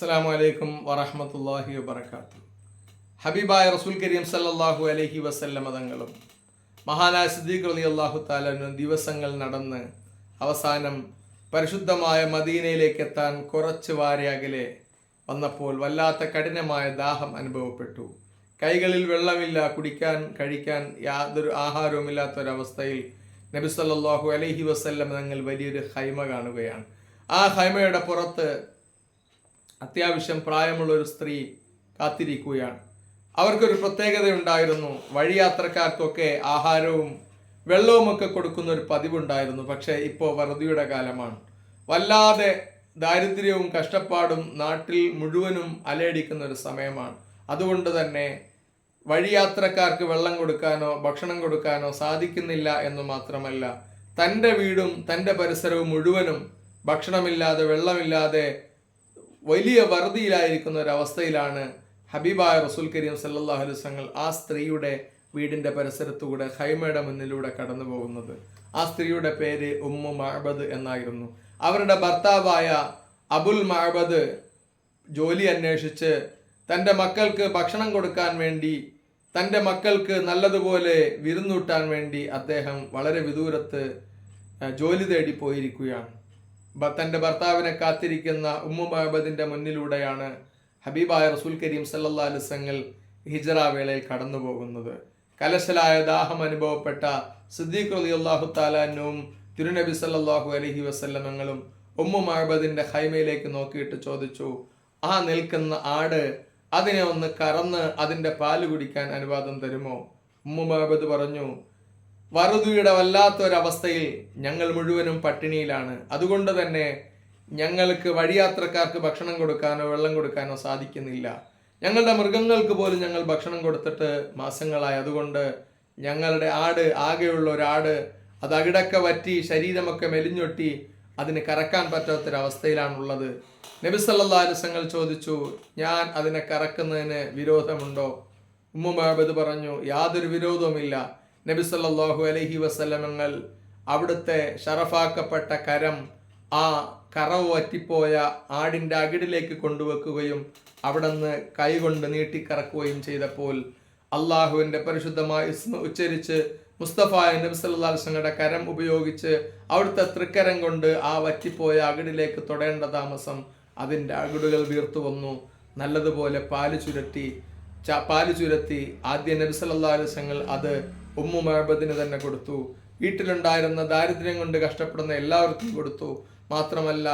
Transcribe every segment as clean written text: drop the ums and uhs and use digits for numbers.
അസ്സലാമു അലൈക്കും വറഹ്മത്തുള്ളാഹി വബറകാതുഹു. ഹബീബായ റസൂൽ കരീം സല്ലല്ലാഹു അലൈഹി വസല്ലമ തങ്ങളും മഹാനായ സിദ്ദീഖ് റളിയല്ലാഹു തആല അൻഹു ദിവസങ്ങൾ നടന്ന് അവസാനം പരിശുദ്ധമായ മദീനയിലേക്ക് എത്താൻ കുറച്ച് വാരയകലെ വന്നപ്പോൾ വല്ലാത്ത കഠിനമായ ദാഹം അനുഭവപ്പെട്ടു. കൈകളിൽ വെള്ളമില്ല, കുടിക്കാൻ കഴിക്കാൻ യാതൊരു ആഹാരവുമില്ലാത്തൊരവസ്ഥയിൽ നബി സല്ലല്ലാഹു അലൈഹി വസല്ലമ തങ്ങൾ വലിയൊരു ഹൈമ കാണുകയാണ്. ആ ഹൈമയുടെ പുറത്ത് അത്യാവശ്യം പ്രായമുള്ള ഒരു സ്ത്രീ കാത്തിരിക്കുകയാണ്. അവർക്കൊരു പ്രത്യേകതയുണ്ടായിരുന്നു. വഴിയാത്രക്കാർക്കൊക്കെ ആഹാരവും വെള്ളവുമൊക്കെ കൊടുക്കുന്ന ഒരു പതിവുണ്ടായിരുന്നു. പക്ഷേ ഇപ്പോൾ വറുതിയുടെ കാലമാണ്. വല്ലാതെ ദാരിദ്ര്യവും കഷ്ടപ്പാടും നാട്ടിൽ മുഴുവനും അലയടിക്കുന്ന ഒരു സമയമാണ്. അതുകൊണ്ട് തന്നെ വഴിയാത്രക്കാർക്ക് വെള്ളം കൊടുക്കാനോ ഭക്ഷണം കൊടുക്കാനോ സാധിക്കുന്നില്ല എന്ന് മാത്രമല്ല, തൻ്റെ വീടും തൻ്റെ പരിസരവും മുഴുവനും ഭക്ഷണമില്ലാതെ വെള്ളമില്ലാതെ വലിയ വറുതിയിലായിരിക്കുന്ന ഒരവസ്ഥയിലാണ് ഹബീബായ റസൂൽ കരീം സല്ലല്ലാഹു അലൈഹി വസല്ലം ആ സ്ത്രീയുടെ വീടിൻ്റെ പരിസരത്തുകൂടെ ഹൈമയുടെ മുന്നിലൂടെ കടന്നു പോകുന്നത്. ആ സ്ത്രീയുടെ പേര് ഉമ്മു മഅബദ് എന്നായിരുന്നു. അവരുടെ ഭർത്താവായ അബുൽ മഅബദ് ജോലി അന്വേഷിച്ച് തൻ്റെ മക്കൾക്ക് ഭക്ഷണം കൊടുക്കാൻ വേണ്ടി, തൻ്റെ മക്കൾക്ക് നല്ലതുപോലെ വിരുന്നൂട്ടാൻ വേണ്ടി അദ്ദേഹം വളരെ വിദൂരത്ത് ജോലി തേടി പോയിരിക്കുകയാണ്. തൻ്റെ ഭർത്താവിനെ കാത്തിരിക്കുന്ന ഉമ്മു മഅബദിന്റെ മുന്നിലൂടെയാണ് ഹബീബായ റസൂൽ കരീം സല്ലല്ലാഹു അലൈഹി വസല്ലം ഹിജ്റ വേളയിൽ കടന്നു പോകുന്നത്. കലശലായ ദാഹം അനുഭവപ്പെട്ട സിദ്ദീഖ് റളിയല്ലാഹു തആല അൻഹുവും തിരുനബി സല്ലല്ലാഹു അലൈഹി വസല്ലമങ്ങളും ഉമ്മു മഅബദിന്റെ ഖൈമയിലേക്ക് നോക്കിയിട്ട് ചോദിച്ചു, ആ നിൽക്കുന്ന ആട്, അതിനെ ഒന്ന് കറന്ന് അതിൻ്റെ പാല് കുടിക്കാൻ അനുവാദം തരുമോ? ഉമ്മു മഅബദ് പറഞ്ഞു, വറുതിയുടെ വല്ലാത്തൊരവസ്ഥയിൽ ഞങ്ങൾ മുഴുവനും പട്ടിണിയിലാണ്. അതുകൊണ്ട് തന്നെ ഞങ്ങൾക്ക് വഴിയാത്രക്കാർക്ക് ഭക്ഷണം കൊടുക്കാനോ വെള്ളം കൊടുക്കാനോ സാധിക്കുന്നില്ല. ഞങ്ങളുടെ മൃഗങ്ങൾക്ക് പോലും ഞങ്ങൾ ഭക്ഷണം കൊടുത്തിട്ട് മാസങ്ങളായി. അതുകൊണ്ട് ഞങ്ങളുടെ ആട്, ആകെയുള്ള ഒരാട്, അത് അകിടൊക്കെ വറ്റി ശരീരമൊക്കെ മെലിഞ്ഞൊട്ടി അതിന് കറക്കാൻ പറ്റാത്തൊരവസ്ഥയിലാണുള്ളത്. നബി സല്ലല്ലാഹു അലൈഹി വസല്ലം ചോദിച്ചു, ഞാൻ അതിനെ കറക്കുന്നതിന് വിരോധമുണ്ടോ? ഉമ്മു മഅബദ് പറഞ്ഞു, യാതൊരു വിരോധവുമില്ല. നബി സല്ലല്ലാഹു അലൈഹി വസല്ലമങ്ങൾ അവിടുത്തെ ഷറഫാക്കപ്പെട്ട കരം ആ കറവ് വറ്റിപ്പോയ ആടിൻ്റെ അകിടിലേക്ക് കൊണ്ടുവെക്കുകയും അവിടുന്ന് കൈകൊണ്ട് നീട്ടിക്കറക്കുകയും ചെയ്തപ്പോൾ അള്ളാഹുവിൻ്റെ പരിശുദ്ധമായ ഇസ്മ ഉച്ചരിച്ച് മുസ്തഫായ നബി സല്ലല്ലാഹു അലൈഹി വസല്ലമയുടെ കരം ഉപയോഗിച്ച് അവിടുത്തെ തൃക്കരം കൊണ്ട് ആ വറ്റിപ്പോയ അകിടിലേക്ക് തൊടേണ്ട താമസം അതിൻ്റെ അകിടുകൾ വീർത്തു വന്നു. നല്ലതുപോലെ പാല് ചുരത്തി ആദ്യം നബി സല്ലല്ലാഹു അലൈഹി വസല്ലം അത് ഉമ്മു മഅബദിന് തന്നെ കൊടുത്തു. വീട്ടിലുണ്ടായിരുന്ന ദാരിദ്ര്യം കൊണ്ട് കഷ്ടപ്പെടുന്ന എല്ലാവർക്കും കൊടുത്തു. മാത്രമല്ല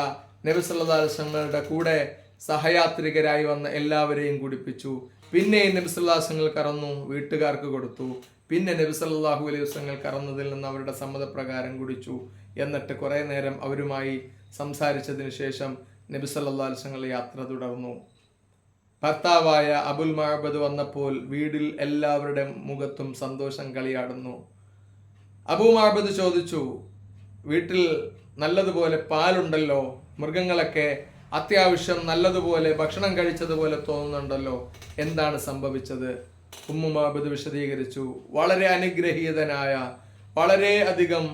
നബി സല്ലല്ലാഹു അലൈഹി വസല്ലമയുടെ കൂടെ സഹയാത്രികരായി വന്ന എല്ലാവരെയും കുടിപ്പിച്ചു. പിന്നെ നബി സല്ലല്ലാഹു അലൈഹി വസല്ലം കറന്നു, വീട്ടുകാർക്ക് കൊടുത്തു. പിന്നെ നബി സല്ലല്ലാഹു അലൈഹി വസല്ലം കറന്നതിൽ നിന്ന് അവരുടെ സമ്മതപ്രകാരം കുടിച്ചു. എന്നിട്ട് കുറേ നേരം അവരുമായി സംസാരിച്ചതിന് ശേഷം നബി സല്ലല്ലാഹു അലൈഹി വസല്ലം യാത്ര തുടർന്നു. ഭർത്താവായ അബുൽ മഅബദ് വന്നപ്പോൾ വീട്ടിൽ എല്ലാവരുടെ മുഖത്തും സന്തോഷം കളിയാടുന്നു. അബൂ മഅബദ് ചോദിച്ചു, വീട്ടിൽ നല്ലതുപോലെ പാലുണ്ടല്ലോ, മൃഗങ്ങളൊക്കെ അത്യാവശ്യം നല്ലതുപോലെ ഭക്ഷണം കഴിച്ചതുപോലെ തോന്നുന്നുണ്ടല്ലോ, എന്താണ് സംഭവിച്ചത്? ഉമ്മു മഅബദ് വിശദീകരിച്ചു, വളരെ അനുഗ്രഹീതനായ, വളരെ അധികം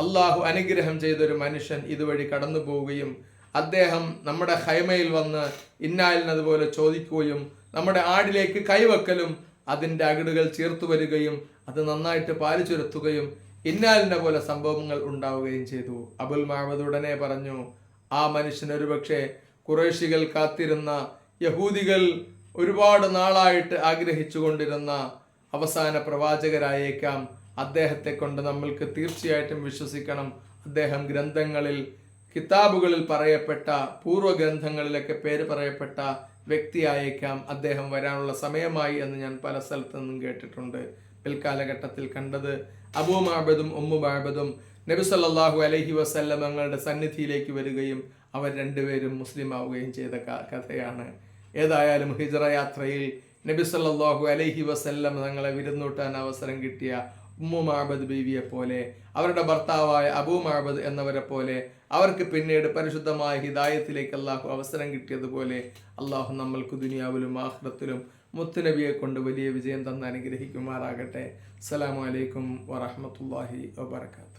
അള്ളാഹു അനുഗ്രഹം ചെയ്തൊരു മനുഷ്യൻ ഇതുവഴി കടന്നു പോവുകയും അദ്ദേഹം നമ്മുടെ ഹൈമയിൽ വന്ന് ഇന്നാലിനതുപോലെ ചോദിക്കുകയും നമ്മുടെ ആടിലേക്ക് കൈവെക്കലും അതിൻ്റെ അകിടുകൾ ചേർത്തു വരികയും അത് നന്നായിട്ട് പാല് ചുരത്തുകയും ഇന്നാലിനെ പോലെ സംഭവങ്ങൾ ഉണ്ടാവുകയും ചെയ്തു. അബുൽ മഅബദ് ഉടനെ പറഞ്ഞു, ആ മനുഷ്യൻ ഒരുപക്ഷെ ഖുറൈശികൾ കാത്തിരുന്ന, യഹൂദികൾ ഒരുപാട് നാളായിട്ട് ആഗ്രഹിച്ചു കൊണ്ടിരുന്ന അവസാന പ്രവാചകരായേക്കാം. അദ്ദേഹത്തെ കൊണ്ട് നമ്മൾക്ക് തീർച്ചയായിട്ടും വിശ്വസിക്കണം. അദ്ദേഹം ഗ്രന്ഥങ്ങളിൽ, കിതാബുകളിൽ പറയപ്പെട്ട, പൂർവ്വഗ്രന്ഥങ്ങളിലൊക്കെ പേര് പറയപ്പെട്ട വ്യക്തിയായേക്കാം. അദ്ദേഹം വരാനുള്ള സമയമായി എന്ന് ഞാൻ പല സ്ഥലത്തു നിന്നും കേട്ടിട്ടുണ്ട്. പിൽക്കാലഘട്ടത്തിൽ കണ്ടത് അബൂ മഅബദും ഉമ്മു മഅബദും നബി സല്ലല്ലാഹു അലൈഹി വസല്ലം തങ്ങളുടെ സന്നിധിയിലേക്ക് വരികയും അവർ രണ്ടുപേരും മുസ്ലിം ആവുകയും ചെയ്ത കഥയാണ്. ഏതായാലും ഹിജ്റ യാത്രയിൽ നബി സല്ലല്ലാഹു അലൈഹി വസല്ലം തങ്ങളെ വിരുന്നൂട്ടാൻ അവസരം കിട്ടിയ ഉമ്മു മഅബദ് ബീവിയെ പോലെ, അവരുടെ ഭർത്താവായ അബൂ മഅബദ് എന്നവരെ പോലെ അവർക്ക് പിന്നീട് പരിശുദ്ധമായ ഹിദായത്തിലേക്ക് അള്ളാഹു അവസരം കിട്ടിയതുപോലെ അള്ളാഹു നമ്മൾക്ക് ദുനിയാവിലും ആഖിറത്തിലും മുത്തുനബിയെ കൊണ്ട് വലിയ വിജയം തന്ന് അനുഗ്രഹിക്കുമാറാകട്ടെ. അസ്സലാമു അലൈക്കും വറഹ്മത്തുള്ളാഹി വബറകാതുഹു.